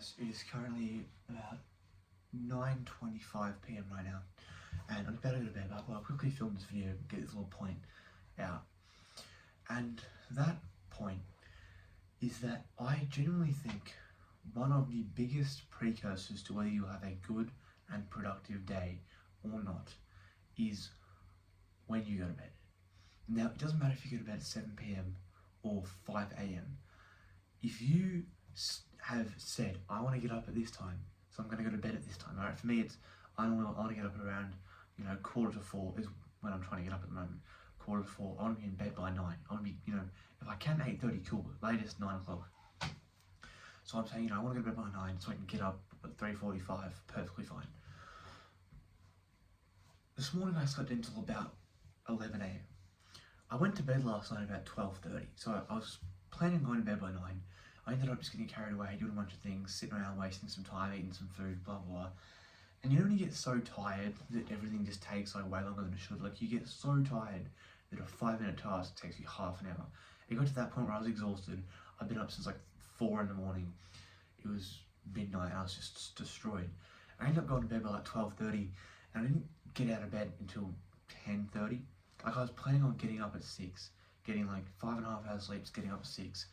guys, it is currently about 9:25 p.m. right now, and I'm about to go to bed, but I'll quickly film this video and get this little point out. And that point is that I genuinely think one of the biggest precursors to whether you have a good and productive day or not is when you go to bed. Now, it doesn't matter if you go to bed at 7 p.m. or 5 a.m. If you have said, I want to get up at this time, so I'm going to go to bed at this time. Alright, for me, it's I want to get up at around 3:45 is when I'm trying to get up at the moment. 3:45. I want to be in bed by 9. I want to be, if I can 8:30, cool, but latest 9 o'clock. So I'm saying, I want to go to bed by 9 so I can get up at 3:45, perfectly fine. This morning I slept until about 11 a.m. I went to bed last night about 12:30, so I was planning on going to bed by 9. I ended up just getting carried away, doing a bunch of things, sitting around wasting some time, eating some food, blah blah blah. And when you get so tired that everything just takes way longer than it should. Like, you get so tired that a 5-minute task takes you half an hour. It got to that point where I was exhausted. I've been up since like 4 in the morning. It was midnight and I was just destroyed. I ended up going to bed by like 12:30 and I didn't get out of bed until 10:30. Like, I was planning on getting up at 6, getting like 5.5 hours sleep, getting up at 6.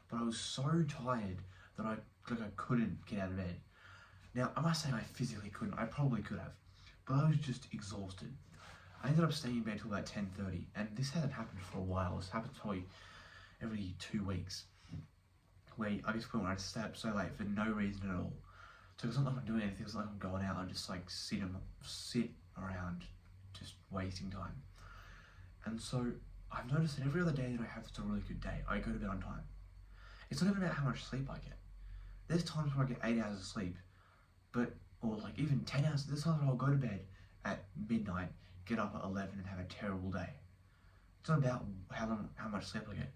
But I was so tired that I couldn't get out of bed. Now, I must say I physically couldn't. I probably could have, but I was just exhausted. I ended up staying in bed till about 10:30, and this hasn't happened for a while. This happens probably every 2 weeks, where I just when I just stay up so late for no reason at all. So it's not like I'm doing anything. It's not like I'm going out. I just like sit around, just wasting time. And so I've noticed that every other day that I have a really good day, I go to bed on time. It's not even about how much sleep I get. There's times where I get 8 hours of sleep, or like even 10 hours. There's times where I'll go to bed at midnight, get up at 11 and have a terrible day. It's not about how much sleep I get.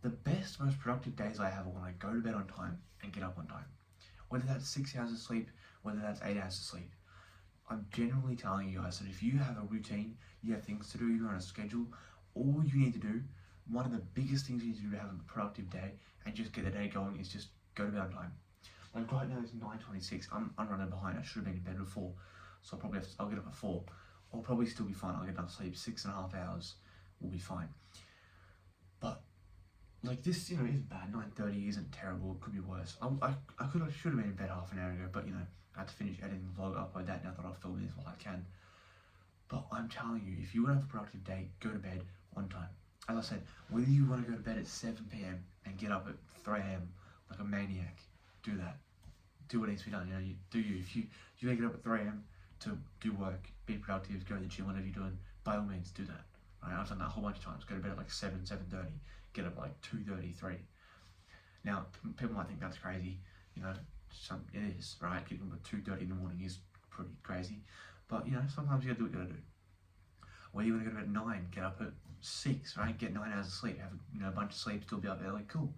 The best, most productive days I have are when I go to bed on time and get up on time. Whether that's 6 hours of sleep, whether that's 8 hours of sleep. I'm generally telling you guys that if you have a routine, you have things to do, you're on a schedule, all you need to do, one of the biggest things you need to do to have a productive day and just get the day going is just go to bed on time. Like right now it's 9:26, I'm running behind. I should have been in bed at 4, so I'll get up at 4. I'll probably still be fine. I'll get enough sleep, 6.5 hours will be fine. But like this, isn't bad. 9:30 isn't terrible. It could be worse. I should have been in bed half an hour ago, but I had to finish editing the vlog, upload that. Now that I'll film this while I can. But I'm telling you, if you want to have a productive day, go to bed on time. As I said, whether you want to go to bed at 7 p.m. and get up at 3 a.m. like a maniac, do that. Do what needs to be done. If you want to get up at 3 a.m. to do work, be productive, go to the gym, whatever you're doing, by all means do that. Right? I've done that a whole bunch of times. Go to bed at like 7:30, get up at like 2:30, 3. Now, people might think that's crazy. It is, right? Getting up at 2:30 in the morning is pretty crazy. But, sometimes you gotta do what you gotta do. Whether you want to go to bed at 9, get up at 6, right? Get 9 hours of sleep, have a bunch of sleep, still be up early, cool.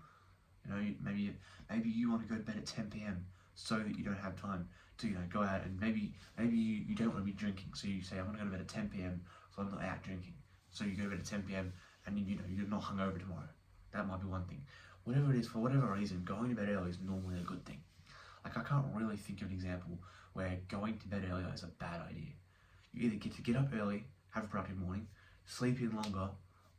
Maybe you want to go to bed at 10 p.m. so that you don't have time to go out, and maybe you don't want to be drinking, so you say, I want to go to bed at 10 p.m. so I'm not out drinking. So you go to bed at 10 p.m. and you're not hungover tomorrow. That might be one thing. Whatever it is, for whatever reason, going to bed early is normally a good thing. Like, I can't really think of an example where going to bed earlier is a bad idea. You either get to get up early, have a productive morning, sleep in longer,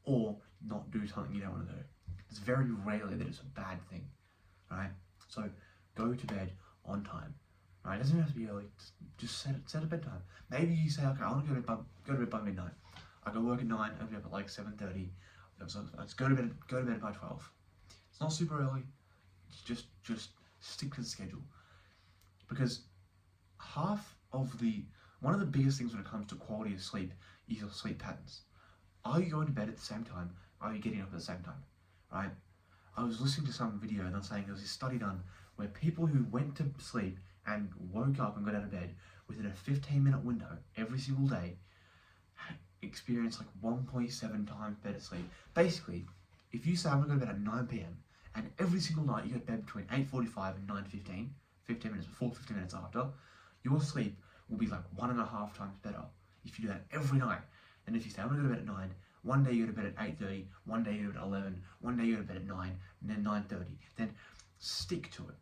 or not do something you don't want to do. It's very rarely that it's a bad thing, right? So go to bed on time, right? It doesn't have to be early. Just set a bedtime. Maybe you say, okay, I want to go to bed by midnight. I go work at 9. I'll be up at like 7:30. So let's go to bed by 12. It's not super early. Just stick to the schedule, because one of the biggest things when it comes to quality of sleep is your sleep patterns. Are you going to bed at the same time? Are you getting up at the same time? Right? I was listening to some video and they're saying there was this study done where people who went to sleep and woke up and got out of bed within a 15-minute window every single day experienced like 1.7 times better sleep. Basically, if you say I'm going to go to bed at 9 p.m. and every single night you go to bed between 8:45 and 9:15, 15 minutes before, 15 minutes after, your sleep will be like 1.5 times better if you do that every night. And if you say, I'm going to go to bed at 9, one day you go to bed at 8:30, one day you go to bed at 11, one day you go to bed at 9, and then 9:30. Then stick to it.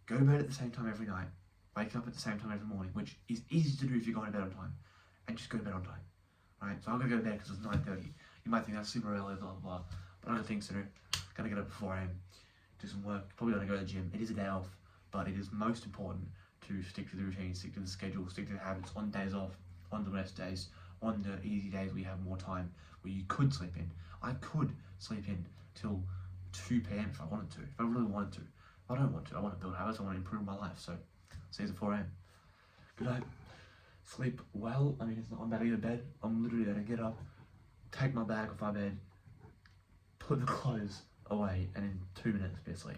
Go to bed at the same time every night. Wake up at the same time every morning, which is easy to do if you're going to bed on time. And just go to bed on time. Right? So I'm going to go to bed because it's 9:30. You might think that's super early, blah, blah, blah. But I got things to do. Going to get up before I am. Do some work. Probably going to go to the gym. It is a day off. But it is most important to stick to the routine, stick to the schedule, stick to the habits on days off, on the rest days, on the easy days where you have more time, where you could sleep in. I could sleep in till 2 p.m. if I wanted to, if I really wanted to. I don't want to. I want to build habits. I want to improve my life. So, see you at 4 a.m. Good night. Sleep well. I mean, it's not, I'm about to go to bed. I'm literally going to get up, take my bag off my bed, put the clothes away, and in 2 minutes be asleep.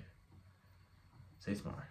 See you tomorrow.